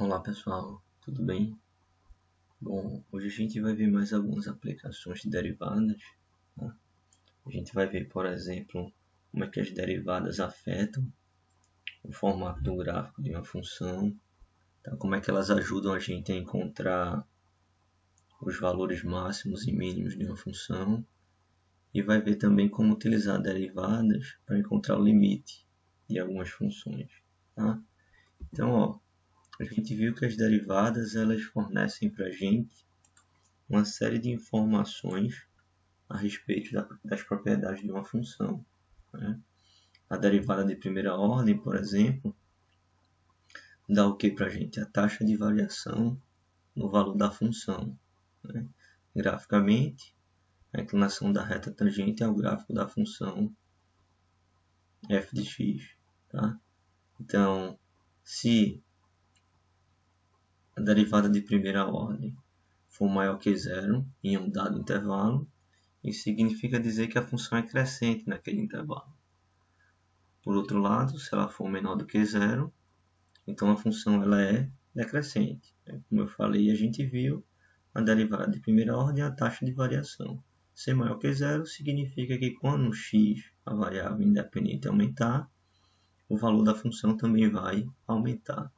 Olá pessoal, tudo bem? Bom, hoje a gente vai ver mais algumas aplicações de derivadas, tá? A gente vai ver, por exemplo, como é que as derivadas afetam o formato do gráfico de uma função, tá? Como é que elas ajudam a gente a encontrar os valores máximos e mínimos de uma função, e vai ver também como utilizar derivadas para encontrar o limite de algumas funções, tá? Então, ó, a gente viu que as derivadas elas fornecem para a gente uma série de informações a respeito das propriedades de uma função, né? A derivada de primeira ordem, por exemplo, dá o que para a gente? A taxa de variação no valor da função, né? Graficamente, a inclinação da reta tangente é o gráfico da função f de x. Tá? Então, se a derivada de primeira ordem for maior que zero em um dado intervalo, isso significa dizer que a função é crescente naquele intervalo. Por outro lado, se ela for menor do que zero, então a função ela é decrescente. Como eu falei, a gente viu a derivada de primeira ordem a taxa de variação. Ser maior que zero significa que quando x, a variável independente, aumentar, o valor da função também vai aumentar.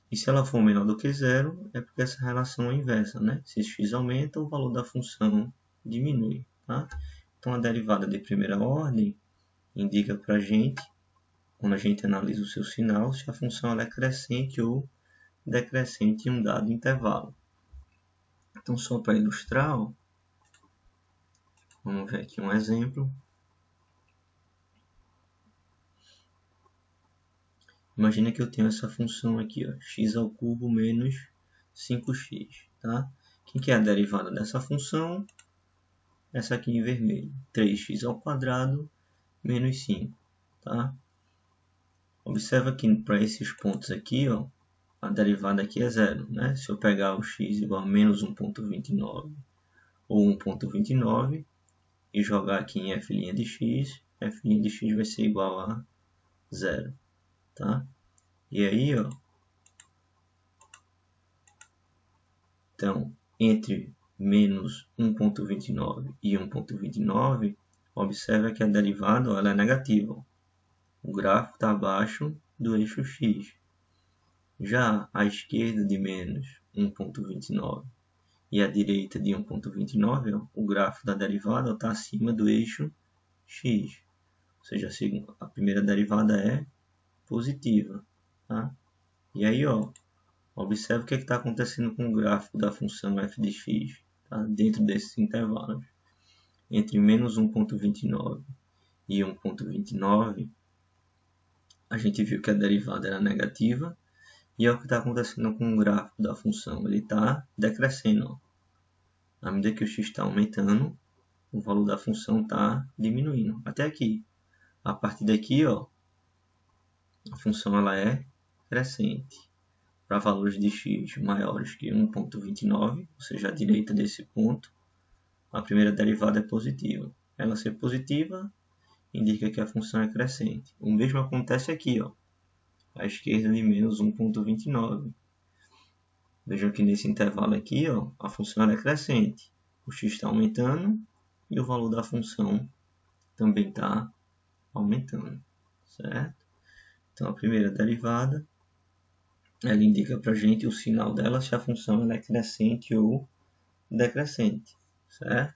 E se ela for menor do que zero, é porque essa relação é inversa, né? Se x aumenta, o valor da função diminui. Tá? Então a derivada de primeira ordem indica para a gente, quando a gente analisa o seu sinal, se a função ela é crescente ou decrescente em um dado intervalo. Então, só para ilustrar, ó, vamos ver aqui um exemplo. Imagina que eu tenho essa função aqui, ó, x ao cubo menos 5x. Tá? Quem que é a derivada dessa função? Essa aqui em vermelho, 3x ao quadrado menos 5. Tá? Observa que para esses pontos aqui, ó, a derivada aqui é zero, né? Se eu pegar o x igual a menos 1,29 ou 1,29 e jogar aqui em f' de x, f' de x vai ser igual a zero, tá? E aí, ó, então, entre menos 1,29 e 1,29, observa que a derivada ó, ela é negativa. O gráfico está abaixo do eixo x. Já à esquerda de menos 1,29 e à direita de 1,29, o gráfico da derivada está acima do eixo x. Ou seja, a primeira derivada é positiva. Tá? E aí, ó, observe o que está acontecendo com o gráfico da função f de x, tá? Dentro desses intervalos. Entre menos 1,29 e 1,29, a gente viu que a derivada era negativa. E é o que está acontecendo com o gráfico da função. Ele está decrescendo. Ó. À medida que o x está aumentando, o valor da função está diminuindo. Até aqui. A partir daqui, ó, a função ela é crescente. Para valores de x maiores que 1,29, ou seja, à direita desse ponto, a primeira derivada é positiva. Ela ser positiva indica que a função é crescente. O mesmo acontece aqui, ó, à esquerda de menos 1,29. Vejam que nesse intervalo aqui, ó, a função é crescente. O x está aumentando e o valor da função também está aumentando, certo? Então, a primeira derivada, ela indica para a gente o sinal dela, se a função ela é crescente ou decrescente, certo?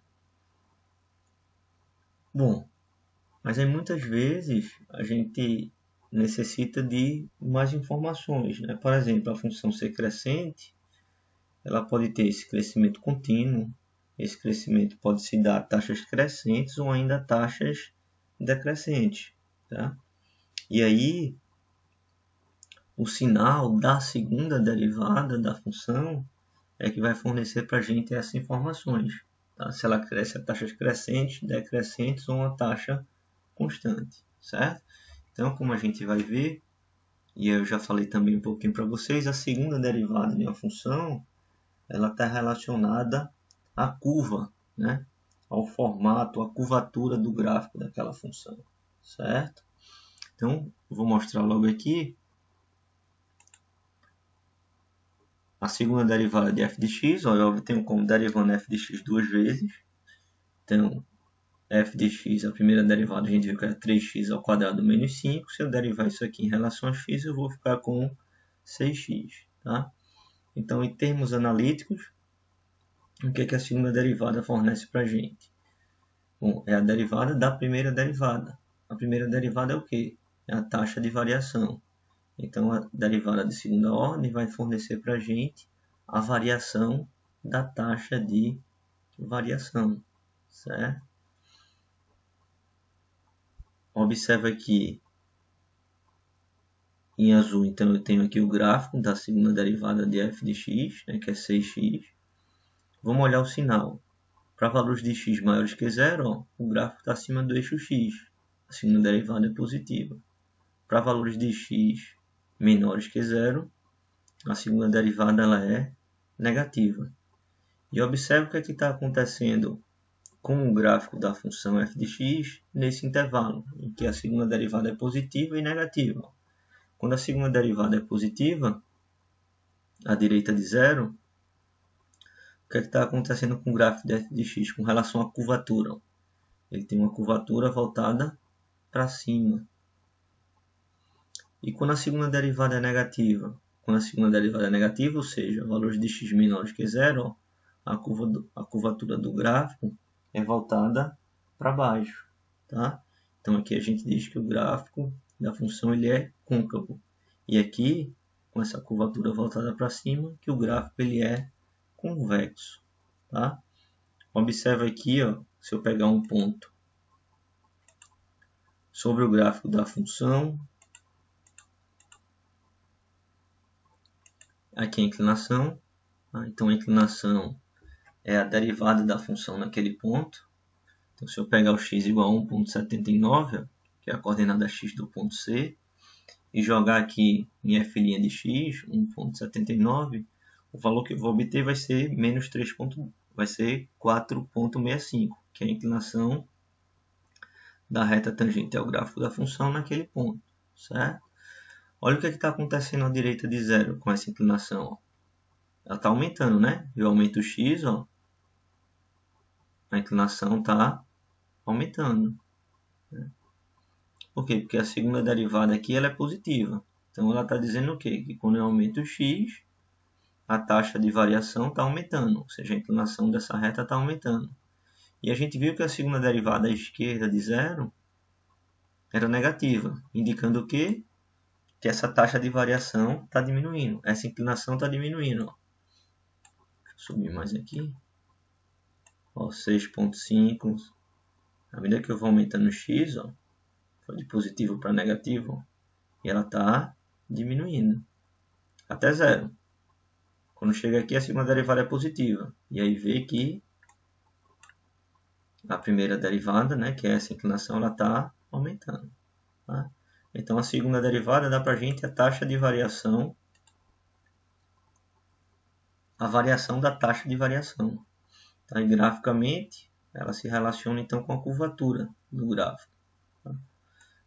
Bom, mas aí muitas vezes a gente necessita de mais informações, né? Por exemplo, a função ser crescente, ela pode ter esse crescimento contínuo. Esse crescimento pode se dar a taxas crescentes ou ainda a taxas decrescentes. Tá? E aí, o sinal da segunda derivada da função é que vai fornecer para a gente essas informações. Tá? Se ela cresce a taxas crescentes, decrescentes ou uma taxa constante. Certo? Então, como a gente vai ver, e eu já falei também um pouquinho para vocês, a segunda derivada de uma função ela está relacionada à curva, né? Ao formato, à curvatura do gráfico daquela função, certo? Então, vou mostrar logo aqui. a segunda derivada de f de x, ó, eu tenho como derivando f de x duas vezes. Então, f de x, a primeira derivada, a gente viu que era 3x ao quadrado menos 5. Se eu derivar isso aqui em relação a x, eu vou ficar com 6x. Tá? Então, em termos analíticos, o que a segunda derivada fornece para a gente? Bom, é a derivada da primeira derivada. A primeira derivada é o quê? É a taxa de variação. Então, a derivada de segunda ordem vai fornecer para a gente a variação da taxa de variação, certo? Observa aqui em azul, então eu tenho aqui o gráfico da segunda derivada de f de x, né, que é 6x. Vamos olhar o sinal. Para valores de x maiores que zero, ó, o gráfico está acima do eixo x. A segunda derivada é positiva. Para valores de x menores que zero, a segunda derivada ela é negativa. E observe o que está acontecendo com o gráfico da função f de x nesse intervalo, em que a segunda derivada é positiva e negativa. Quando a segunda derivada é positiva, à direita de zero, o que está acontecendo com o gráfico de f de x com relação à curvatura? Ele tem uma curvatura voltada para cima. E quando a segunda derivada é negativa? Quando a segunda derivada é negativa, ou seja, valores de x menores que zero, a curvatura do gráfico é voltada para baixo. Tá? Então aqui a gente diz que o gráfico da função ele é côncavo. E aqui, com essa curvatura voltada para cima, que o gráfico ele é convexo. Tá? Observa aqui, ó, se eu pegar um ponto sobre o gráfico da função, aqui a inclinação, tá? Então a inclinação é a derivada da função naquele ponto. Então se eu pegar o x igual a 1,79, que é a coordenada x do ponto C, e jogar aqui em f' de x, 1,79, o valor que eu vou obter vai ser menos 3. Vai ser 4,65, que é a inclinação da reta tangente ao gráfico da função naquele ponto, certo? Olha o que está acontecendo à direita de zero com essa inclinação. Ó. Ela está aumentando, né? Eu aumento o x, ó, a inclinação está aumentando. Né? Por quê? Porque a segunda derivada aqui ela é positiva. Então ela está dizendo o quê? Que quando eu aumento o x, a taxa de variação está aumentando, ou seja, a inclinação dessa reta está aumentando. E a gente viu que a segunda derivada à esquerda de zero era negativa, indicando o quê? Que essa taxa de variação está diminuindo, essa inclinação está diminuindo. Ó. Deixa eu subir mais aqui. 6,5. À medida que eu vou aumentando o x, ó, foi de positivo para negativo, ó, e ela está diminuindo até zero. Quando chega aqui, a segunda derivada é positiva. E aí vê que a primeira derivada, né, que é essa inclinação, ela está aumentando. Tá? Então, a segunda derivada dá para a gente a taxa de variação, a variação da taxa de variação. Tá? E graficamente, ela se relaciona então com a curvatura do gráfico. Tá?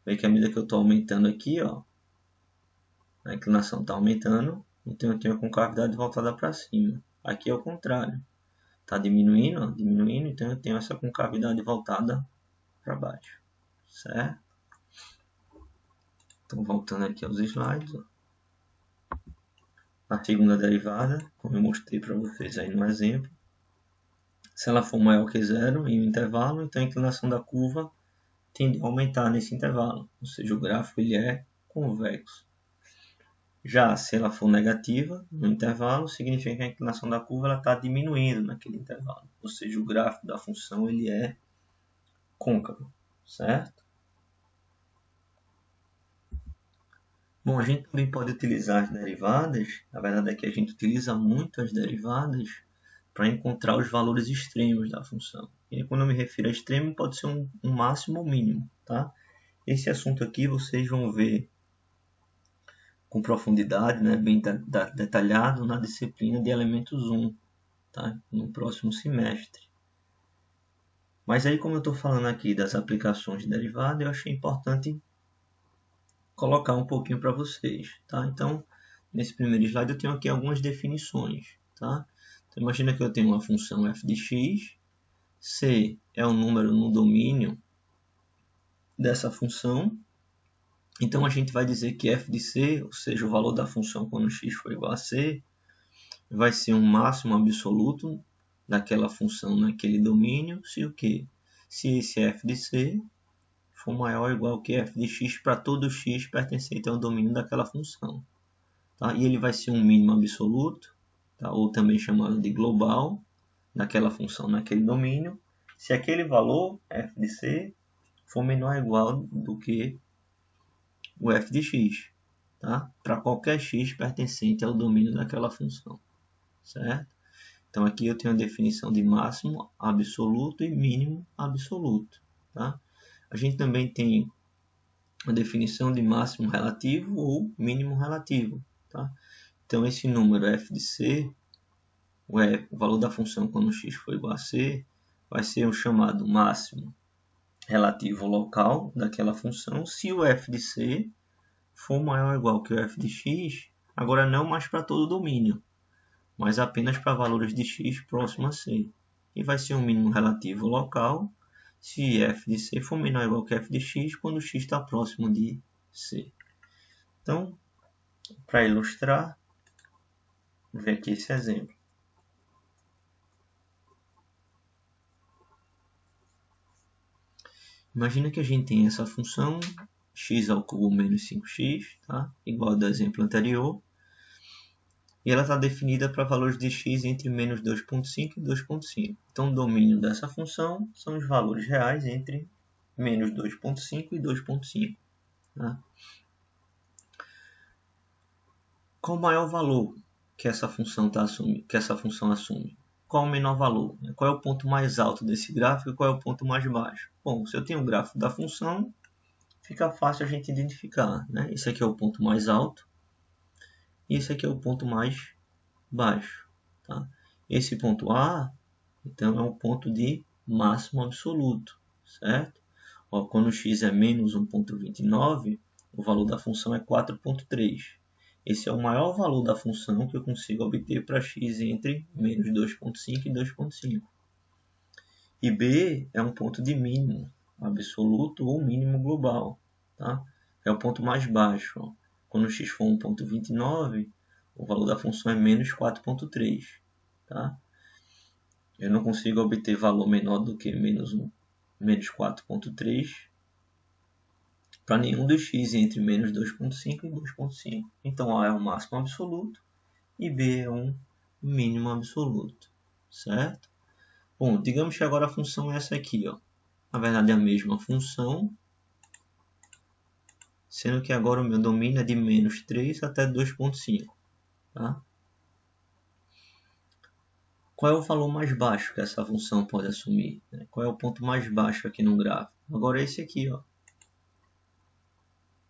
Vê que à medida que eu estou aumentando aqui, ó, a inclinação está aumentando, então eu tenho a concavidade voltada para cima. Aqui é o contrário. Está diminuindo, ó, diminuindo, então eu tenho essa concavidade voltada para baixo. Certo? Então, voltando aqui aos slides. Ó. A segunda derivada, como eu mostrei para vocês aí no exemplo, se ela for maior que zero em um intervalo, então a inclinação da curva tende a aumentar nesse intervalo, ou seja, o gráfico ele é convexo. Já se ela for negativa no intervalo, significa que a inclinação da curva está diminuindo naquele intervalo, ou seja, o gráfico da função ele é côncavo, certo? Bom, a gente também pode utilizar as derivadas, na verdade é que a gente utiliza muito as derivadas para encontrar os valores extremos da função. E quando eu me refiro a extremo, pode ser um máximo ou mínimo. Tá? Esse assunto aqui vocês vão ver com profundidade, né, bem detalhado na disciplina de elementos 1, tá? No próximo semestre. Mas aí, como eu estou falando aqui das aplicações de derivada, eu achei importante colocar um pouquinho para vocês. Tá? Então, nesse primeiro slide eu tenho aqui algumas definições, tá? Então, imagina que eu tenho uma função f de x, c é um número no domínio dessa função, então a gente vai dizer que f de c, ou seja, o valor da função quando x for igual a c, vai ser um máximo absoluto daquela função naquele domínio, se o quê? Se esse f de c for maior ou igual que f de x para todo x pertencente ao domínio daquela função. Tá? E ele vai ser um mínimo absoluto, tá? Ou também chamado de global, daquela função naquele domínio, se aquele valor, f de c, for menor ou igual do que o f de x, tá? Para qualquer x pertencente ao domínio daquela função, certo? Então aqui eu tenho a definição de máximo absoluto e mínimo absoluto, tá? A gente também tem a definição de máximo relativo ou mínimo relativo, tá? Então esse número f de c, o valor da função quando x for igual a c, vai ser o chamado máximo relativo local daquela função, se o f de c for maior ou igual que o f de x, agora não mais para todo o domínio, mas apenas para valores de x próximo a c. E vai ser um mínimo relativo local se f de c for menor ou igual que f de x quando x está próximo de c. Então, para ilustrar, vou ver aqui esse exemplo. Imagina que a gente tem essa função x ao cubo menos 5x, tá? Igual ao do exemplo anterior. E ela está definida para valores de x entre menos 2,5 e 2,5. Então, o domínio dessa função são os valores reais entre menos 2,5 e 2,5. Tá? Qual o maior valor que essa função assume? Qual o menor valor? Qual é o ponto mais alto desse gráfico e qual é o ponto mais baixo? Bom, se eu tenho o gráfico da função, fica fácil a gente identificar, né? Esse aqui é o ponto mais alto e esse aqui é o ponto mais baixo. Tá? Esse ponto A, então, é um ponto de máximo absoluto, certo? Ó, quando x é menos 1,29, o valor da função é 4,3. Esse é o maior valor da função que eu consigo obter para x entre menos 2,5 e 2,5. E B é um ponto de mínimo absoluto ou mínimo global. Tá? É o ponto mais baixo. Ó. Quando x for 1,29, o valor da função é menos 4,3. Tá? Eu não consigo obter valor menor do que menos 4,3 para nenhum dos x entre menos 2,5 e 2,5. Então A é o máximo absoluto e B é um mínimo absoluto, certo? Bom, digamos que agora a função é essa aqui, ó. Na verdade é a mesma função, sendo que agora o meu domínio é de menos 3 até 2,5, tá? Qual é o valor mais baixo que essa função pode assumir? Qual é o ponto mais baixo aqui no gráfico? Agora é esse aqui, ó.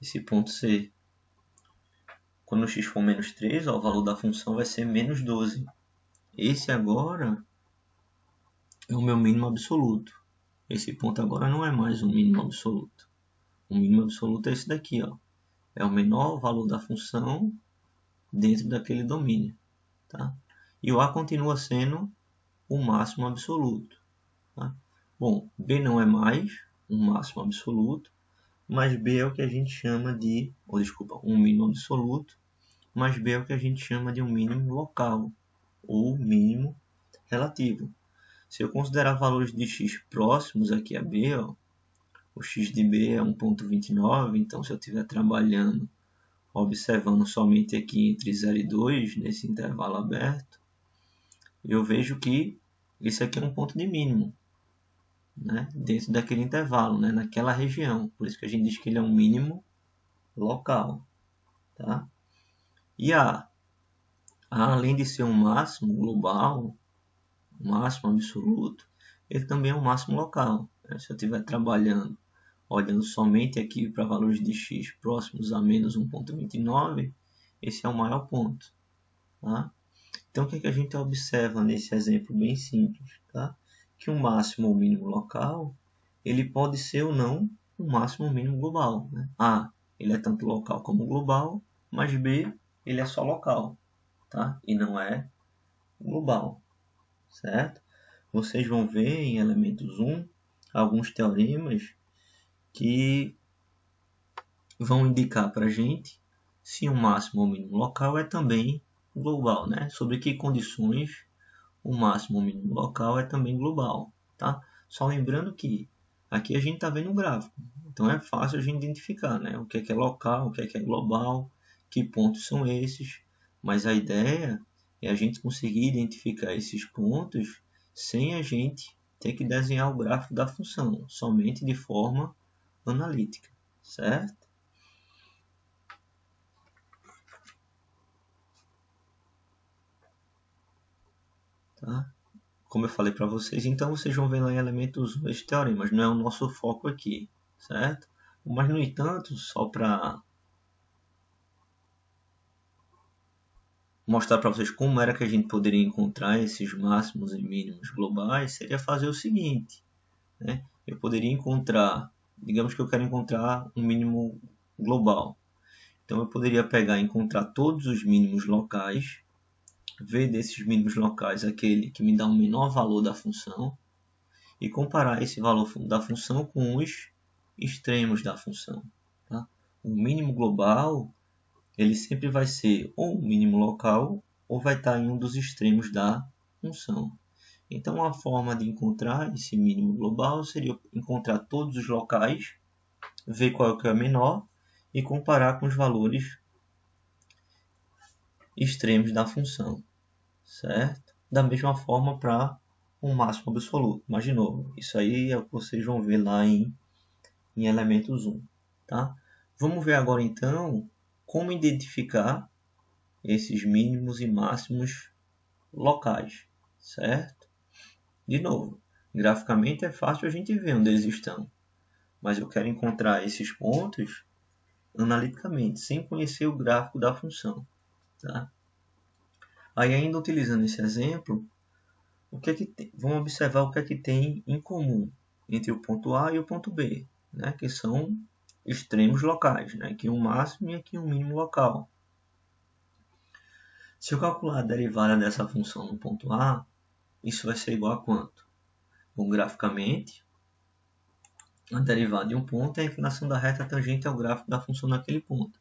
Esse ponto C. Quando x for menos 3, ó, o valor da função vai ser menos 12. Esse agora é o meu mínimo absoluto. Esse ponto agora não é mais um mínimo absoluto. O mínimo absoluto é esse daqui, ó. É o menor valor da função dentro daquele domínio. Tá? E o A continua sendo o máximo absoluto. Tá? Bom, B não é mais um máximo absoluto, mas B é o que a gente chama de, um mínimo absoluto, mas B é o que a gente chama de um mínimo local, ou mínimo relativo. Se eu considerar valores de x próximos aqui a B, ó, o x de B é 1,29, então se eu estiver trabalhando, observando somente aqui entre 0 e 2, nesse intervalo aberto, eu vejo que esse aqui é um ponto de mínimo, né, dentro daquele intervalo, né, naquela região. Por isso que a gente diz que ele é um mínimo local. Tá? E A, além de ser um máximo global, um máximo absoluto, ele também é um máximo local. Né? Se eu estiver trabalhando, olhando somente aqui para valores de x próximos a menos 1,29, esse é o maior ponto. Tá? Então, o que a gente observa nesse exemplo bem simples? Tá? Que o máximo ou mínimo local, ele pode ser ou não um máximo ou mínimo global. Né? A, ele é tanto local como global, mas B, ele é só local, tá? E não é global, certo? Vocês vão ver em elementos 1 alguns teoremas que vão indicar para a gente se o máximo ou mínimo local é também global, né? Sobre que condições o máximo ou mínimo local é também global, tá? Só lembrando que aqui a gente está vendo um gráfico, então é fácil a gente identificar, né? O que é local, o que é global, que pontos são esses, mas a ideia é a gente conseguir identificar esses pontos sem a gente ter que desenhar o gráfico da função, somente de forma analítica, certo? Tá? Como eu falei para vocês, então vocês vão ver lá em elementos esse teorema, mas não é o nosso foco aqui, certo? Mas, no entanto, só para mostrar para vocês como era que a gente poderia encontrar esses máximos e mínimos globais, seria fazer o seguinte, né? Eu poderia encontrar, digamos que eu quero encontrar um mínimo global. Então eu poderia pegar e encontrar todos os mínimos locais, ver desses mínimos locais aquele que me dá o menor valor da função e comparar esse valor da função com os extremos da função. Tá? O mínimo global ele sempre vai ser ou um mínimo local ou vai estar em um dos extremos da função. Então, a forma de encontrar esse mínimo global seria encontrar todos os locais, ver qual é o que é menor e comparar com os valores extremos da função, certo? Da mesma forma para um máximo absoluto. Mas, de novo, isso aí é o que vocês vão ver lá em elementos 1. Tá? Vamos ver agora, então, como identificar esses mínimos e máximos locais, certo? De novo, graficamente é fácil a gente ver onde eles estão, mas eu quero encontrar esses pontos analiticamente, sem conhecer o gráfico da função. Tá? Aí, ainda utilizando esse exemplo, vamos observar o que é que tem em comum entre o ponto A e o ponto B, né? Que são extremos locais, né? Aqui um máximo e aqui um mínimo local. Se eu calcular a derivada dessa função no ponto A, isso vai ser igual a quanto? Bom, graficamente, a derivada de um ponto é a inclinação da reta tangente ao gráfico da função naquele ponto.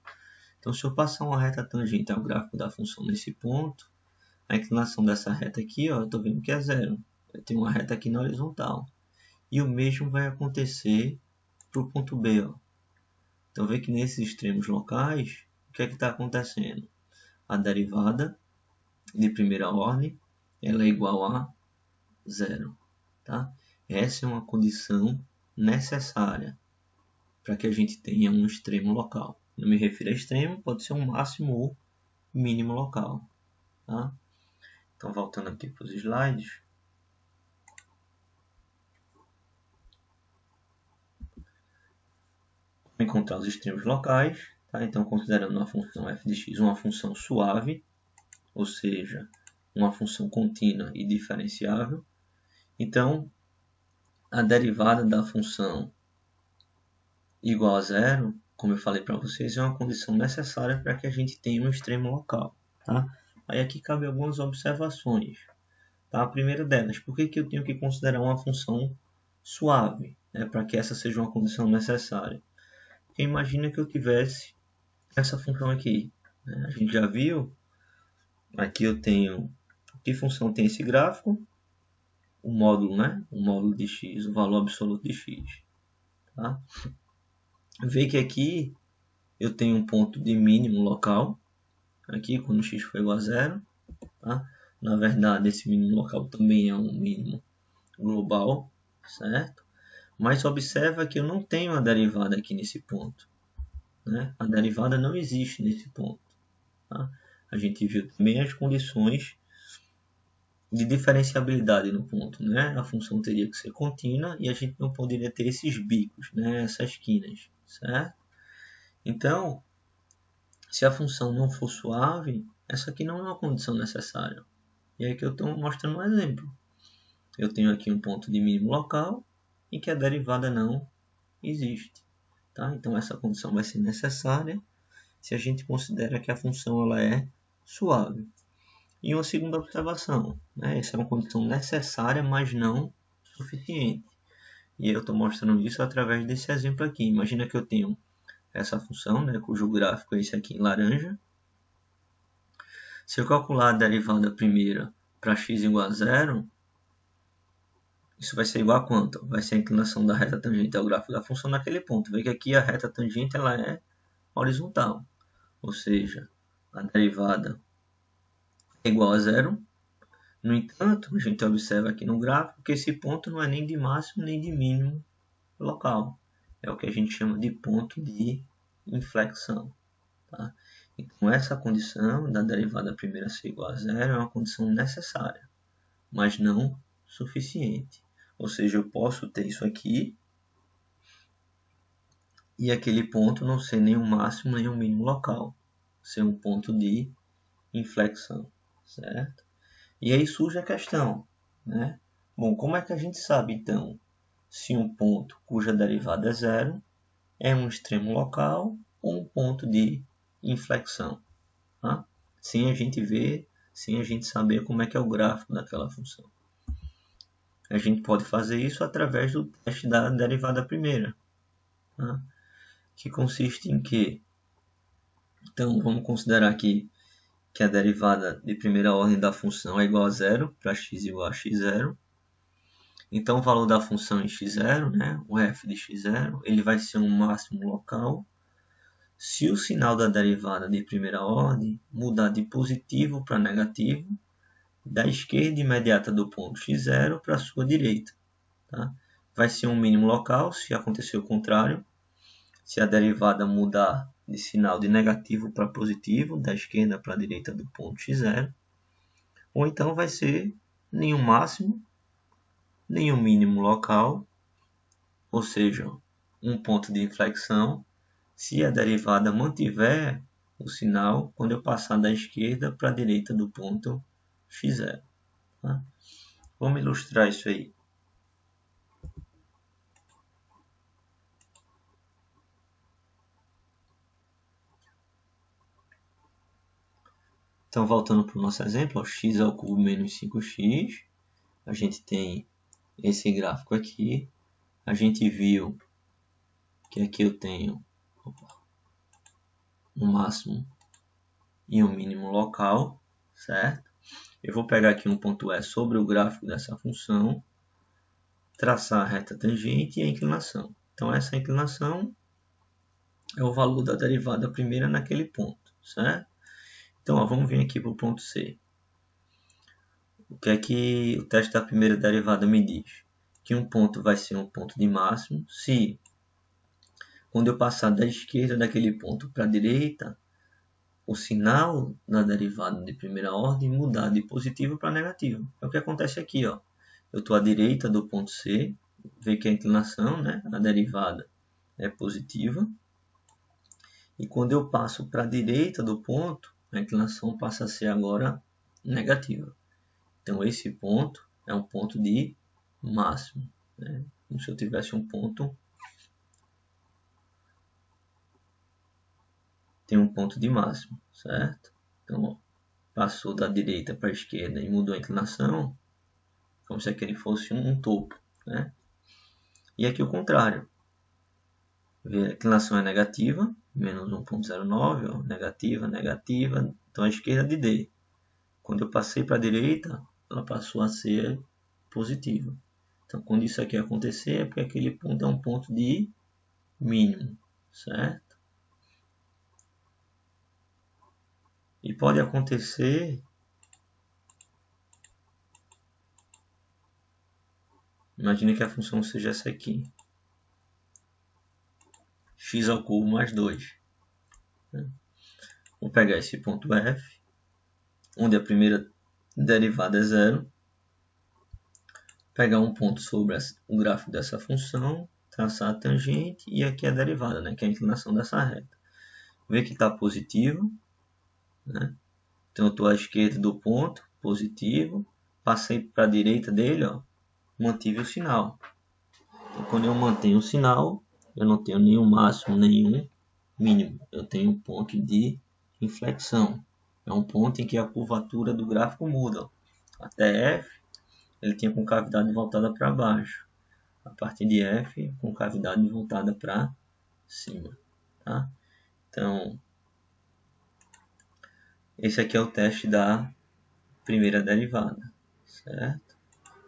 Então, se eu passar uma reta tangente ao gráfico da função nesse ponto, a inclinação dessa reta aqui, ó, eu estou vendo que é zero. Eu tenho uma reta aqui na horizontal. E o mesmo vai acontecer para o ponto B. Ó. Então, vê que nesses extremos locais, o que é que está acontecendo? A derivada de primeira ordem ela é igual a zero. Tá? Essa é uma condição necessária para que a gente tenha um extremo local. Não me refiro a extremo, pode ser um máximo ou mínimo local. Tá? Então, voltando aqui para os slides. Encontrar os extremos locais. Tá? Então, considerando a função f de x uma função suave, ou seja, uma função contínua e diferenciável. Então, a derivada da função igual a zero, como eu falei para vocês, é uma condição necessária para que a gente tenha um extremo local. Tá? Aí aqui cabe algumas observações. Tá? A primeira delas, por que eu tenho que considerar uma função suave, né, para que essa seja uma condição necessária? Porque imagina que eu tivesse essa função aqui. Né? A gente já viu, aqui eu tenho, que função tem esse gráfico? O módulo, né? O módulo de x, o valor absoluto de x. Tá? Vê que aqui eu tenho um ponto de mínimo local, aqui quando x for igual a zero. Tá? Na verdade, esse mínimo local também é um mínimo global, certo? Mas observa que eu não tenho a derivada aqui nesse ponto. Né? A derivada não existe nesse ponto. Tá? A gente viu também as condições de diferenciabilidade no ponto. Né? A função teria que ser contínua e a gente não poderia ter esses bicos, né? Essas quinas. Certo? Então, se a função não for suave, essa aqui não é uma condição necessária. E aí que eu estou mostrando um exemplo. Eu tenho aqui um ponto de mínimo local em que a derivada não existe. Tá? Então, essa condição vai ser necessária se a gente considera que a função ela é suave. E uma segunda observação, né? Essa é uma condição necessária, mas não suficiente. E eu estou mostrando isso através desse exemplo aqui. Imagina que eu tenho essa função, né, cujo gráfico é esse aqui em laranja. Se eu calcular a derivada primeira para x igual a zero, isso vai ser igual a quanto? Vai ser a inclinação da reta tangente ao gráfico da função naquele ponto. Vê que aqui a reta tangente ela é horizontal, ou seja, a derivada é igual a zero. No entanto, a gente observa aqui no gráfico que esse ponto não é nem de máximo nem de mínimo local. É o que a gente chama de ponto de inflexão. Tá? Então, essa condição da derivada primeira ser igual a zero é uma condição necessária, mas não suficiente. Ou seja, eu posso ter isso aqui e aquele ponto não ser nem o máximo nem o mínimo local, ser um ponto de inflexão, certo? E aí surge a questão, né? Bom, como é que a gente sabe, então, se um ponto cuja derivada é zero é um extremo local ou um ponto de inflexão? Tá? Sem a gente ver, sem a gente saber como é que é o gráfico daquela função. A gente pode fazer isso através do teste da derivada primeira, tá? Que consiste em que? Então, vamos considerar aqui que a derivada de primeira ordem da função é igual a zero, para x igual a x0. Então, o valor da função em x0, né, o f de x0, ele vai ser um máximo local se o sinal da derivada de primeira ordem mudar de positivo para negativo, da esquerda imediata do ponto x0 para a sua direita. Tá? Vai ser um mínimo local se acontecer o contrário, se a derivada mudar de sinal de negativo para positivo, da esquerda para a direita do ponto x0, ou então vai ser nenhum máximo, nenhum mínimo local, ou seja, um ponto de inflexão, se a derivada mantiver o sinal quando eu passar da esquerda para a direita do ponto x0. Tá? Vamos ilustrar isso aí. Então, voltando para o nosso exemplo, ó, x ao cubo menos 5x, a gente tem esse gráfico aqui. A gente viu que aqui eu tenho um máximo e um mínimo local, certo? Eu vou pegar aqui um ponto E sobre o gráfico dessa função, traçar a reta tangente e a inclinação. Então, essa inclinação é o valor da derivada primeira naquele ponto, certo? Então, ó, vamos vir aqui para o ponto C. O que é que o teste da primeira derivada me diz? Que um ponto vai ser um ponto de máximo se, quando eu passar da esquerda daquele ponto para a direita, o sinal da derivada de primeira ordem mudar de positivo para negativo. É o que acontece aqui. Ó. Eu estou à direita do ponto C, vê que a inclinação, né, a derivada é positiva. E quando eu passo para a direita do ponto, a inclinação passa a ser agora negativa. Então, esse ponto é um ponto de máximo, né? Como se eu tivesse um ponto, tem um ponto de máximo, certo? Então, ó, passou da direita para a esquerda e mudou a inclinação, como se aquele fosse um topo, né? E aqui o contrário. A inclinação é negativa, menos 1,09, ó, negativa, negativa, então a esquerda de D. Quando eu passei para a direita, ela passou a ser positiva. Então, quando isso aqui acontecer, é porque aquele ponto é um ponto de mínimo, certo? E pode acontecer, imagine que a função seja essa aqui, x ao cubo mais 2. Né? Vou pegar esse ponto F, onde a primeira derivada é zero, pegar um ponto sobre o gráfico dessa função, traçar a tangente e aqui a derivada, né, que é a inclinação dessa reta. Ver que está positivo, né? Então eu estou à esquerda do ponto, positivo, passei para a direita dele, ó, mantive o sinal. Então, quando eu mantenho o sinal, eu não tenho nenhum máximo, nenhum mínimo. Eu tenho um ponto de inflexão. É um ponto em que a curvatura do gráfico muda. Até F, ele tinha concavidade voltada para baixo. A partir de F, concavidade voltada para cima. Tá? Então, esse aqui é o teste da primeira derivada. Certo?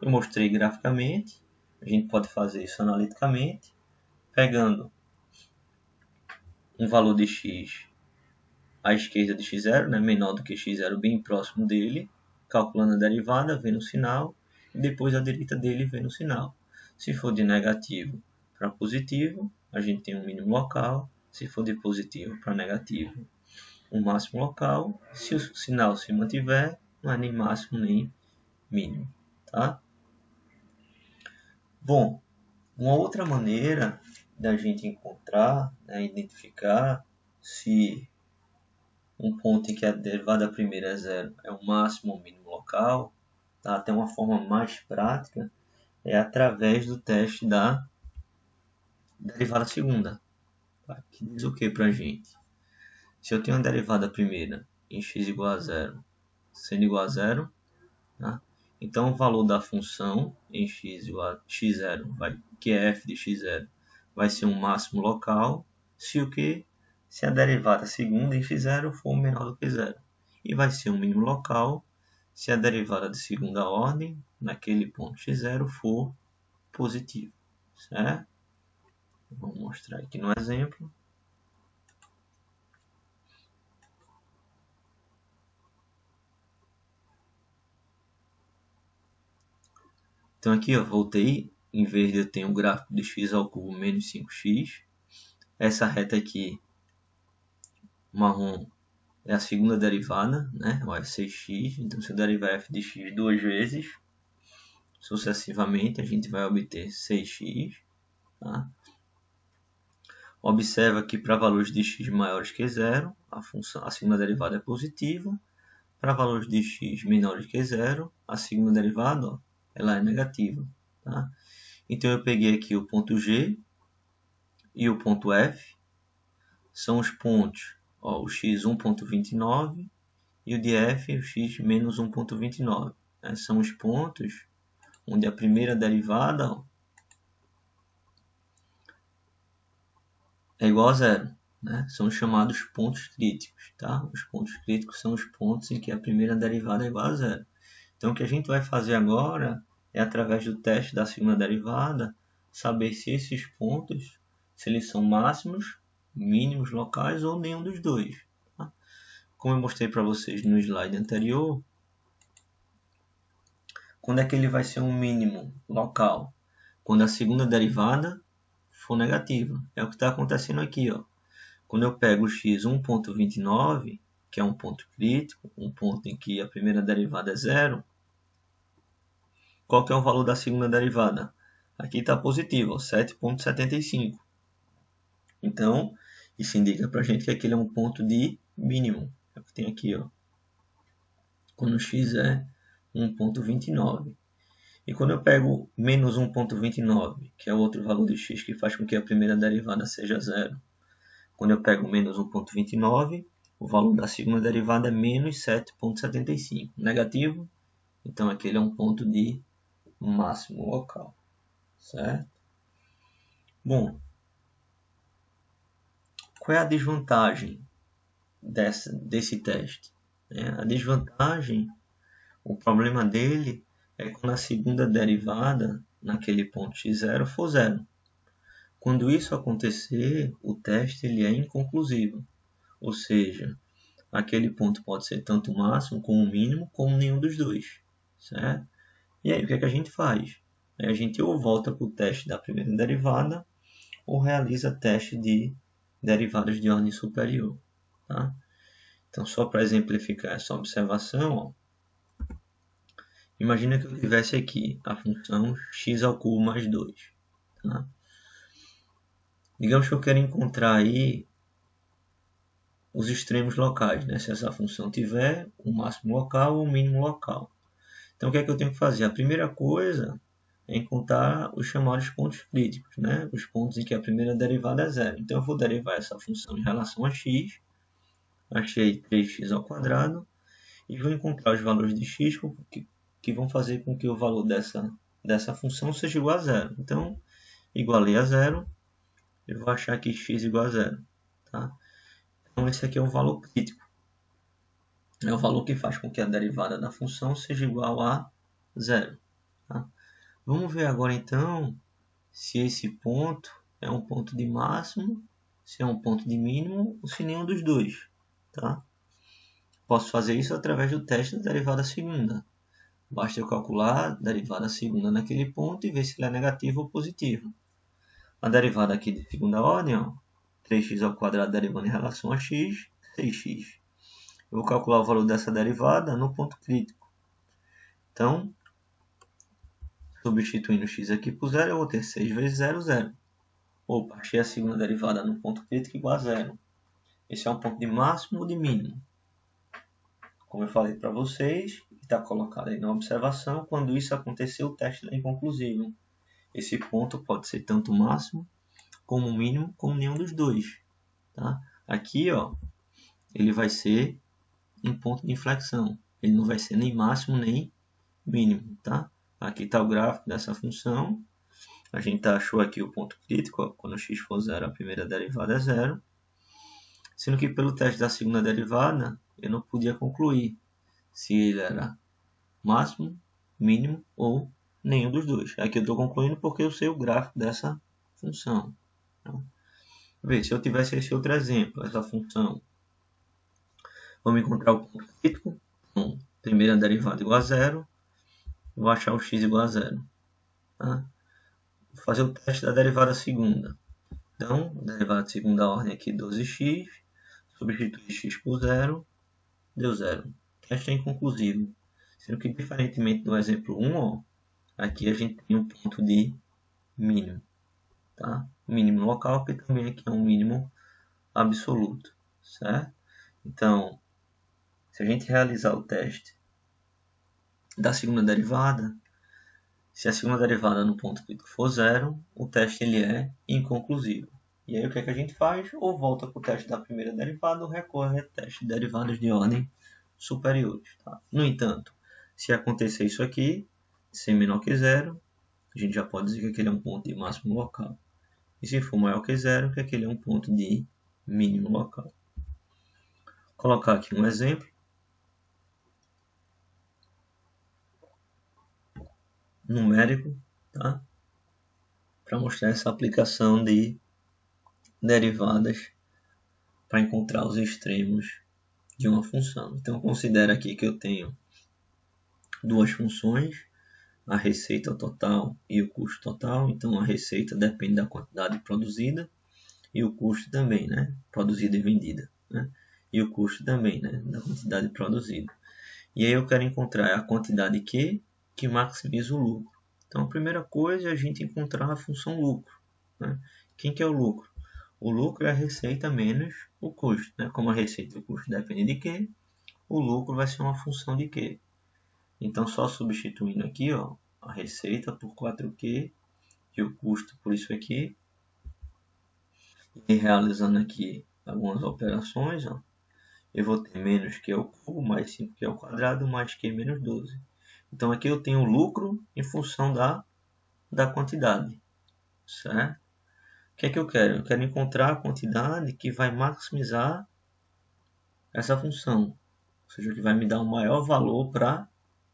Eu mostrei graficamente. A gente pode fazer isso analiticamente, pegando um valor de x à esquerda de x0, né, menor do que x0, bem próximo dele, calculando a derivada, vendo o sinal, e depois à direita dele, vendo o sinal. Se for de negativo para positivo, a gente tem um mínimo local. Se for de positivo para negativo, um máximo local. Se o sinal se mantiver, não é nem máximo nem mínimo. Tá? Bom, uma outra maneira da gente encontrar, né, identificar se um ponto em que a derivada primeira é zero é o máximo ou mínimo local, tá? Até uma forma mais prática é através do teste da derivada segunda, tá? Que diz o que para a gente? Se eu tenho a derivada primeira em x igual a zero, sendo igual a zero, tá? Então o valor da função em x igual a x0, que é f de x0, vai ser um máximo local, se o que? Se a derivada segunda em x0 for menor do que zero. E vai ser um mínimo local se a derivada de segunda ordem, naquele ponto x0, for positivo. Certo? Vou mostrar aqui no exemplo. Então aqui eu voltei, em vez de eu ter um gráfico de x ao cubo menos 5x, essa reta aqui, marrom, é a segunda derivada, né? Ou é 6x, então se eu derivar f de x duas vezes, sucessivamente, a gente vai obter 6x. Tá? Observa que para valores de x maiores que zero, a segunda derivada é positiva. Para valores de x menores que zero, a segunda derivada, ó, ela é negativa. Tá? Então eu peguei aqui o ponto G e o ponto F, são os pontos, ó, o x 1.29 e o de F, o x menos 1.29. Né? São os pontos onde a primeira derivada, ó, é igual a zero. Né? São chamados pontos críticos. Tá? Os pontos críticos são os pontos em que a primeira derivada é igual a zero. Então o que a gente vai fazer agora é, através do teste da segunda derivada, saber se esses pontos, se eles são máximos, mínimos locais ou nenhum dos dois. Tá? Como eu mostrei para vocês no slide anterior, quando é que ele vai ser um mínimo local? Quando a segunda derivada for negativa. É o que está acontecendo aqui. Ó. Quando eu pego o x 1.29, que é um ponto crítico, um ponto em que a primeira derivada é zero, qual que é o valor da segunda derivada? Aqui está positivo, 7.75. Então, isso indica para a gente que aquele é um ponto de mínimo. É o que tem aqui, ó. Quando x é 1.29. E quando eu pego menos 1.29, que é o outro valor de x que faz com que a primeira derivada seja zero. Quando eu pego menos 1.29, o valor da segunda derivada é menos 7.75. Negativo, então aquele é um ponto de máximo local. Certo? Bom, qual é a desvantagem desse teste? A desvantagem, o problema dele é quando a segunda derivada naquele ponto x0 for zero. Quando isso acontecer, o teste ele é inconclusivo, ou seja, aquele ponto pode ser tanto máximo como mínimo, como nenhum dos dois. Certo? E aí, o que é que a gente faz? A gente ou volta para o teste da primeira derivada, ou realiza teste de derivadas de ordem superior. Tá? Então, só para exemplificar essa observação, ó, imagina que eu tivesse aqui a função x ao cubo mais 2. Tá? Digamos que eu quero encontrar aí os extremos locais, né? Se essa função tiver o máximo local ou o mínimo local. Então, o que é que eu tenho que fazer? A primeira coisa é encontrar os chamados pontos críticos, né? Os pontos em que a primeira derivada é zero. Então eu vou derivar essa função em relação a x, achei 3x ao quadrado, e vou encontrar os valores de x que vão fazer com que o valor dessa função seja igual a zero. Então, igualei a zero, eu vou achar que x igual a zero. Tá? Então, esse aqui é o valor crítico. É o valor que faz com que a derivada da função seja igual a zero. Tá? Vamos ver agora, então, se esse ponto é um ponto de máximo, se é um ponto de mínimo, ou se nenhum dos dois. Tá? Posso fazer isso através do teste da derivada segunda. Basta eu calcular a derivada segunda naquele ponto e ver se ele é negativo ou positivo. A derivada aqui de segunda ordem, ó, 3x ao quadrado derivando em relação a x, 6x. Eu vou calcular o valor dessa derivada no ponto crítico. Então, substituindo x aqui por zero, eu vou ter 6 vezes 0, 0. Opa, achei a segunda derivada no ponto crítico igual a zero. Esse é um ponto de máximo ou de mínimo? Como eu falei para vocês, está colocado aí na observação, quando isso acontecer, o teste é inconclusivo. Esse ponto pode ser tanto máximo, como mínimo, como nenhum dos dois. Tá? Aqui, ó, ele vai ser um ponto de inflexão. Ele não vai ser nem máximo, nem mínimo. Tá? Aqui está o gráfico dessa função. A gente achou aqui o ponto crítico, ó, quando x for zero, a primeira derivada é zero. Sendo que pelo teste da segunda derivada, eu não podia concluir se ele era máximo, mínimo ou nenhum dos dois. Aqui eu estou concluindo porque eu sei o gráfico dessa função. Então, se eu tivesse esse outro exemplo, essa função, vamos encontrar o ponto crítico. Então, primeira derivada igual a zero, vou achar o x igual a zero. Tá? Vou fazer o teste da derivada segunda. Então, derivada de segunda ordem aqui, 12x, substituir x por zero, deu zero. O teste é inconclusivo. Sendo que, diferentemente do exemplo 1, ó, aqui a gente tem um ponto de mínimo. Tá? Mínimo local, que também aqui é um mínimo absoluto. Certo? Então, se a gente realizar o teste da segunda derivada, se a segunda derivada no ponto crítico for zero, o teste ele é inconclusivo. E aí o que é que a gente faz? Ou volta para o teste da primeira derivada ou recorre a teste de derivadas de ordem superiores. Tá? No entanto, se acontecer isso aqui, ser menor que zero, a gente já pode dizer que aquele é um ponto de máximo local. E se for maior que zero, que aquele é um ponto de mínimo local. Vou colocar aqui um exemplo. Numérico, tá? Para mostrar essa aplicação de derivadas para encontrar os extremos de uma função. Então, considera aqui que eu tenho duas funções, a receita total e o custo total. Então, a receita depende da quantidade produzida e o custo também, né? Produzida e vendida, né? E o custo também, né? Da quantidade produzida. E aí eu quero encontrar a quantidade que maximiza o lucro. Então, a primeira coisa é a gente encontrar a função lucro. Né? Quem que é o lucro? O lucro é a receita menos o custo. Né? Como a receita e o custo dependem de quê? O lucro vai ser uma função de quê? Então, só substituindo aqui, ó, a receita por 4Q e o custo por isso aqui. E realizando aqui algumas operações, ó, eu vou ter menos Q ao cubo, mais 5Q ao quadrado, mais Q menos 12. Então, aqui eu tenho lucro em função da quantidade. Certo? O que é que eu quero? Eu quero encontrar a quantidade que vai maximizar essa função. Ou seja, que vai me dar um maior valor para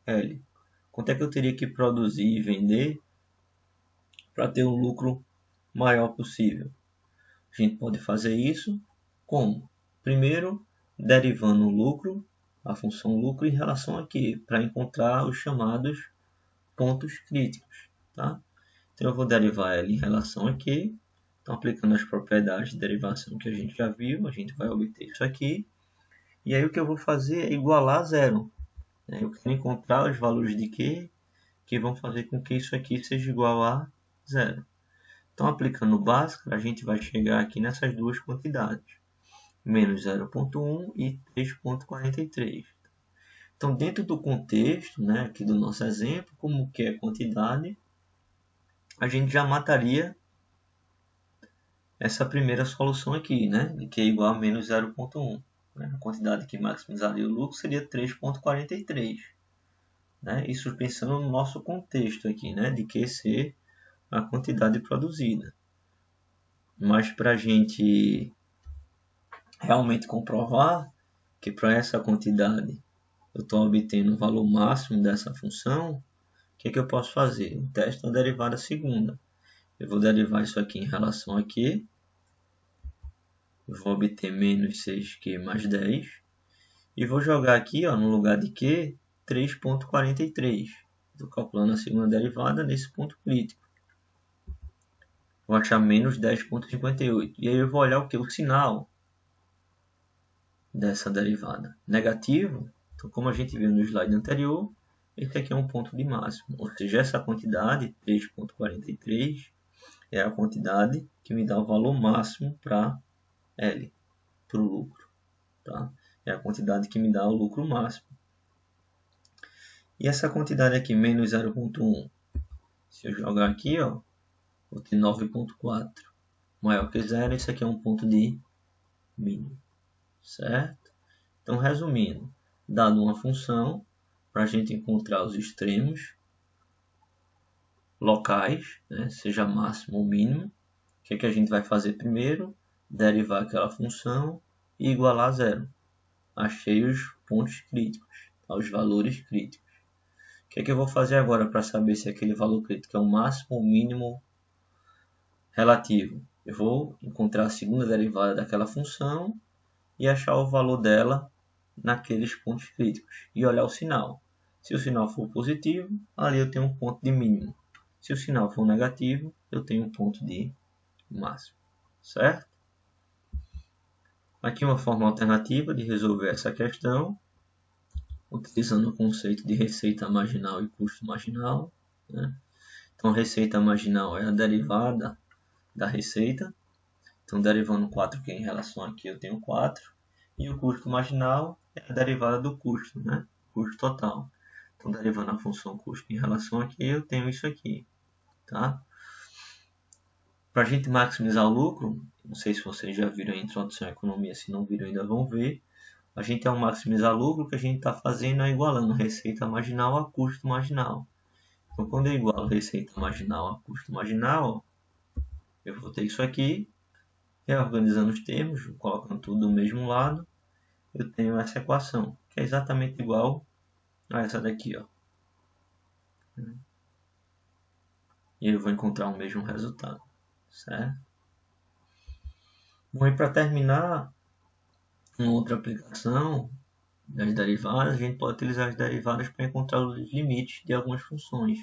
L. Quanto é que eu teria que produzir e vender para ter um lucro maior possível? A gente pode fazer isso como? Primeiro, derivando o lucro, a função lucro em relação aqui, para encontrar os chamados pontos críticos. Tá? Então, eu vou derivar L em relação aqui. Então, aplicando as propriedades de derivação que a gente já viu, a gente vai obter isso aqui. E aí, o que eu vou fazer é igualar a zero. Eu quero encontrar os valores de Q que vão fazer com que isso aqui seja igual a zero. Então, aplicando o Bhaskara, a gente vai chegar aqui nessas duas quantidades. Menos 0,1 e 3,43. Então, dentro do contexto, né, aqui do nosso exemplo, como que é quantidade, a gente já mataria essa primeira solução aqui, né? De Q igual a menos 0,1. Né? A quantidade que maximizaria o lucro seria 3,43. Né? Isso pensando no nosso contexto aqui, né? De Q ser a quantidade produzida. Mas para a gente realmente comprovar que para essa quantidade eu estou obtendo o valor máximo dessa função, o que eu posso fazer? Eu testo a derivada segunda. Eu vou derivar isso aqui em relação a Q. Eu vou obter menos 6Q mais 10. E vou jogar aqui, ó, no lugar de Q, 3,43. Estou calculando a segunda derivada nesse ponto crítico. Vou achar menos 10,58. E aí eu vou olhar o que? O sinal dessa derivada. Negativo. Então, como a gente viu no slide anterior, esse aqui é um ponto de máximo. Ou seja, essa quantidade, 3,43, é a quantidade que me dá o valor máximo para L, para o lucro. Tá? É a quantidade que me dá o lucro máximo. E essa quantidade aqui, menos 0,1, se eu jogar aqui, ó, vou ter 9,4. Maior que zero, isso aqui é um ponto de mínimo. Certo? Então, resumindo, dado uma função, para a gente encontrar os extremos locais, né, seja máximo ou mínimo, o que a gente vai fazer primeiro? Derivar aquela função e igualar a zero. Achei os pontos críticos, os valores críticos. O que eu vou fazer agora para saber se aquele valor crítico é o máximo ou mínimo relativo? Eu vou encontrar a segunda derivada daquela função e achar o valor dela naqueles pontos críticos e olhar o sinal. Se o sinal for positivo, ali eu tenho um ponto de mínimo. Se o sinal for negativo, eu tenho um ponto de máximo. Certo? Aqui uma forma alternativa de resolver essa questão, utilizando o conceito de receita marginal e custo marginal. Né? Então, receita marginal é a derivada da receita. Então, derivando 4Q em relação aqui, eu tenho 4. E o custo marginal é a derivada do custo, né? Custo total. Então, derivando a função custo em relação aqui, eu tenho isso aqui. Tá? Para a gente maximizar o lucro, não sei se vocês já viram a introdução à economia, se não viram ainda vão ver. A gente, ao maximizar lucro, o que a gente está fazendo é igualando receita marginal a custo marginal. Então, quando eu igualo receita marginal a custo marginal, eu vou ter isso aqui, reorganizando os termos, colocando tudo do mesmo lado, eu tenho essa equação, que é exatamente igual a essa daqui, ó. E eu vou encontrar o mesmo resultado, certo? Bom, e para terminar, uma outra aplicação das derivadas, a gente pode utilizar as derivadas para encontrar os limites de algumas funções.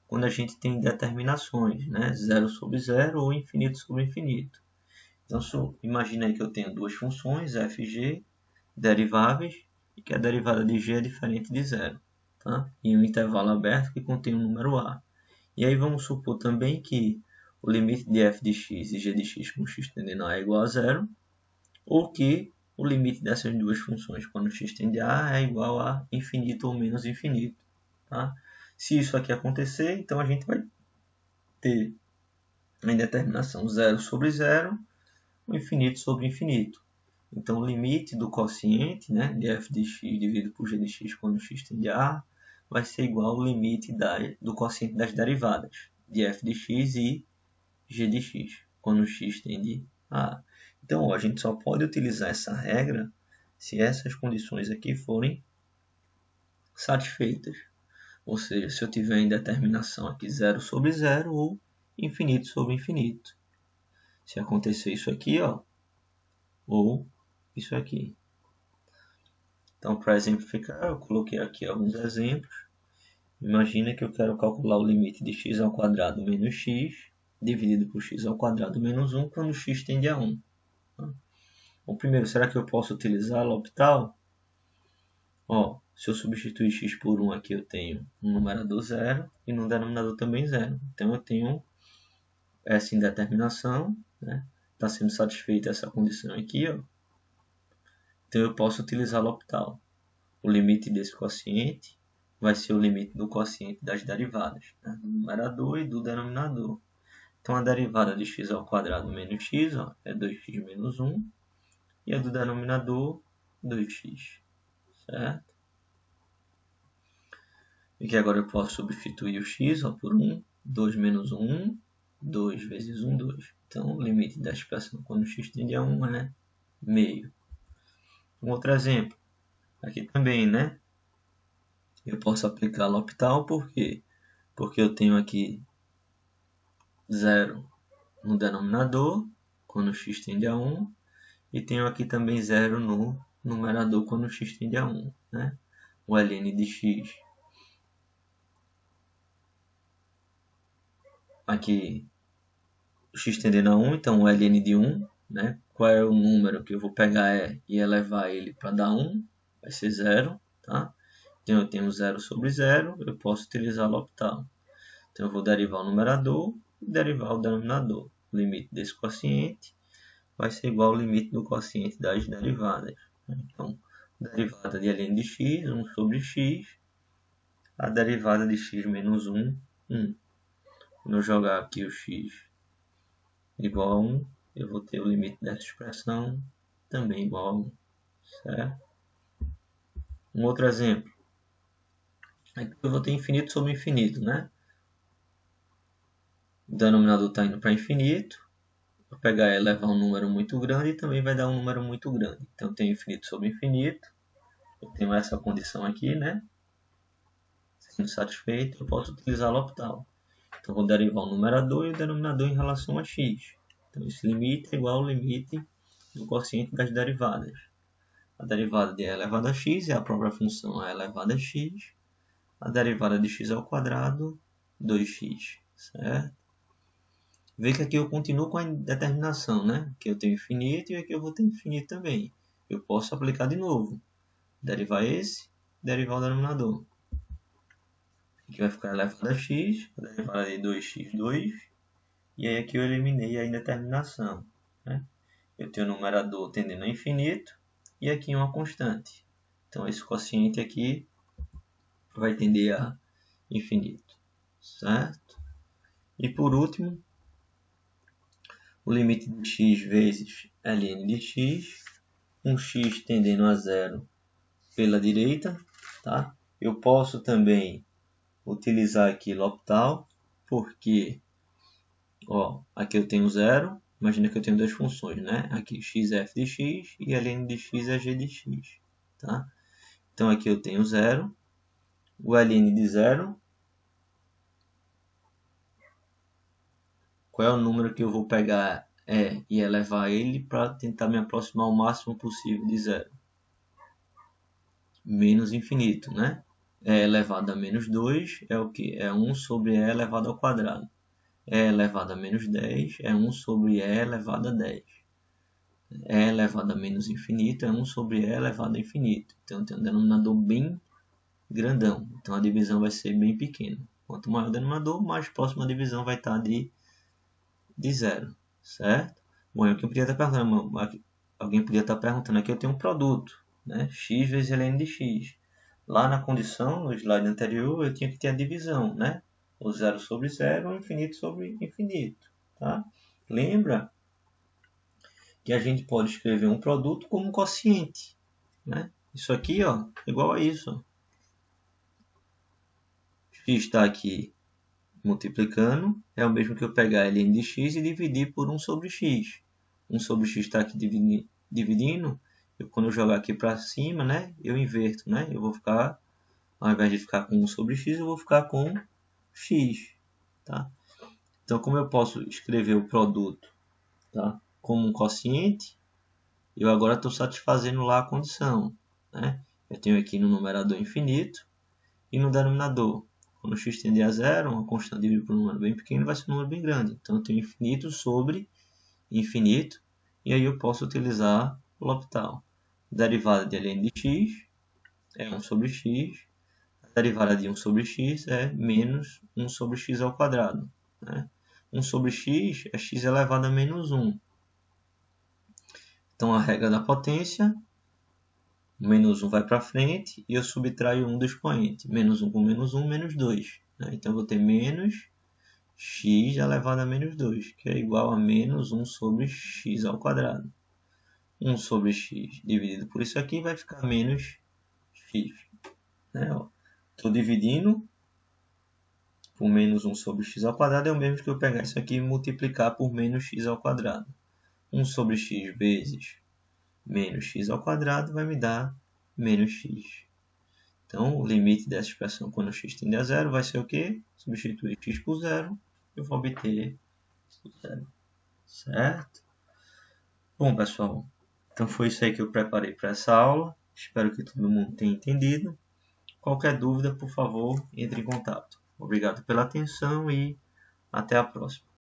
Quando a gente tem determinações, né? 0 sobre 0 ou infinito sobre infinito. Então, imagina aí que eu tenho duas funções, f e g, deriváveis, e que a derivada de g é diferente de zero. Tá? Em um intervalo aberto que contém um número a. E aí vamos supor também que o limite de f de x e g de x com x tendendo a é igual a zero, ou que o limite dessas duas funções quando x tende a é igual a infinito ou menos infinito. Tá? Se isso aqui acontecer, então a gente vai ter a indeterminação 0 sobre 0, o infinito sobre infinito. Então, o limite do quociente, né, de f de x dividido por g de x quando x tende a A, vai ser igual ao limite do quociente das derivadas, de f de x e g de x, quando x tende a A. Então, ó, a gente só pode utilizar essa regra se essas condições aqui forem satisfeitas. Ou seja, se eu tiver indeterminação aqui 0 sobre 0 ou infinito sobre infinito. Se acontecer isso aqui, ó, ou isso aqui. Então, para exemplificar, eu coloquei aqui alguns exemplos. Imagina que eu quero calcular o limite de x ao quadrado menos x dividido por x ao quadrado menos 1 quando x tende a 1. Bom, primeiro, será que eu posso utilizar L'Hopital? Ó, se eu substituir x por 1 aqui, eu tenho um numerador 0 e no denominador também 0. Então, eu tenho essa indeterminação, né? Está sendo satisfeita essa condição aqui, ó. Então, eu posso utilizar L'Hopital. O limite desse quociente vai ser o limite do quociente das derivadas, né? Do numerador e do denominador. Então, a derivada de x ao quadrado menos x, ó, é 2x menos 1. E a do denominador, 2x. Certo? E que agora eu posso substituir o x, ó, por 1. 2 menos 1, 2 vezes 1, 2. Então, o limite da expressão quando x tende a 1 é meio. Um outro exemplo. Aqui também, né? Eu posso aplicar L'Hopital, por quê? Porque eu tenho aqui 0 no denominador, quando x tende a 1, e tenho aqui também 0 no numerador, quando x tende a 1, né? O ln de x. Aqui, x tendendo a 1, então o ln de 1, né? Qual é o número que eu vou pegar e elevar ele para dar 1? Vai ser 0, tá? Então, eu tenho 0 sobre 0, eu posso utilizar L'Hopital. Então, eu vou derivar o numerador e derivar o denominador. O limite desse quociente vai ser igual ao limite do quociente das derivadas. Então, derivada de ln de x, 1 sobre x. A derivada de x menos 1, 1. Quando eu jogar aqui o x igual a 1, eu vou ter o limite dessa expressão também igual a 1. Certo? Um outro exemplo. Aqui eu vou ter infinito sobre infinito, né? O denominador está indo para infinito. Vou pegar e levar um número muito grande e também vai dar um número muito grande. Então, eu tenho infinito sobre infinito. Eu tenho essa condição aqui, né? Sendo satisfeito, eu posso utilizar L'Hopital. Então, vou derivar o numerador e o denominador em relação a x. Então, esse limite é igual ao limite do quociente das derivadas. A derivada de e elevado a x é a própria função e elevado a x. A derivada de x ao quadrado, 2x. Certo? Vê que aqui eu continuo com a determinação, né? Aqui eu tenho infinito e aqui eu vou ter infinito também. Eu posso aplicar de novo. Derivar esse, derivar o denominador. Aqui vai ficar elevado a x, a derivada de 2x, 2. E aí aqui eu eliminei a indeterminação, né? Eu tenho o numerador tendendo a infinito e aqui uma constante. Então, esse quociente aqui vai tender a infinito, certo? E por último, o limite de x vezes ln de x, um x tendendo a zero pela direita, tá? Eu posso também utilizar aqui L'Hopital, porque ó, aqui eu tenho zero. Imagina que eu tenho duas funções, né? Aqui x é f de x e ln de x é g de x, tá? Então aqui eu tenho zero. O ln de zero, qual é o número que eu vou pegar e elevar ele para tentar me aproximar o máximo possível de zero? Menos infinito, né? E elevado a menos 2 é o que? É 1 sobre e elevado ao quadrado. E elevado a menos 10 é 1 sobre e elevado a 10. E elevado a menos infinito é 1 sobre e elevado a infinito. Então, tem um denominador bem grandão. Então, a divisão vai ser bem pequena. Quanto maior o denominador, mais próximo a divisão vai estar de zero. Certo? Bom, alguém podia estar perguntando aqui, eu tenho um produto, né? X vezes ln de x. Lá na condição, no slide anterior, eu tinha que ter a divisão, né? O 0 sobre 0, o infinito sobre infinito, tá? Lembra que a gente pode escrever um produto como um quociente, né? Isso aqui, ó, igual a isso. Ó. X está aqui multiplicando, é o mesmo que eu pegar ln de x e dividir por 1 sobre x. 1 sobre x está aqui dividindo, quando eu jogar aqui para cima, né, eu inverto, né? Eu vou ficar, ao invés de ficar com 1 sobre x, eu vou ficar com x, tá? Então, como eu posso escrever o produto, tá, como um quociente, eu agora estou satisfazendo lá a condição, né? Eu tenho aqui no numerador infinito e no denominador. Quando x tender a zero, uma constante dividida por um número bem pequeno vai ser um número bem grande. Então, eu tenho infinito sobre infinito, e aí eu posso utilizar o L'Hopital. Derivada de ln de x é 1 sobre x. A derivada de 1 sobre x é menos 1 sobre x ao quadrado. Né? 1 sobre x é x elevado a menos 1. Então, a regra da potência O menos 1 vai para frente e eu subtraio 1 do expoente. Menos 1 com menos 1, menos 2. Né? Então, eu vou ter menos x elevado a menos 2, que é igual a menos 1 sobre x ao quadrado. 1 sobre x dividido por isso aqui vai ficar menos x. Estou dividindo por menos 1 sobre x ao quadrado, é o mesmo que eu pegar isso aqui e multiplicar por menos x ao quadrado. 1 sobre x vezes menos x ao quadrado vai me dar menos x. Então, o limite dessa expressão quando x tende a zero vai ser o quê? Substituir x por zero, eu vou obter zero. Certo? Bom, pessoal, então foi isso aí que eu preparei para essa aula. Espero que todo mundo tenha entendido. Qualquer dúvida, por favor, entre em contato. Obrigado pela atenção e até a próxima.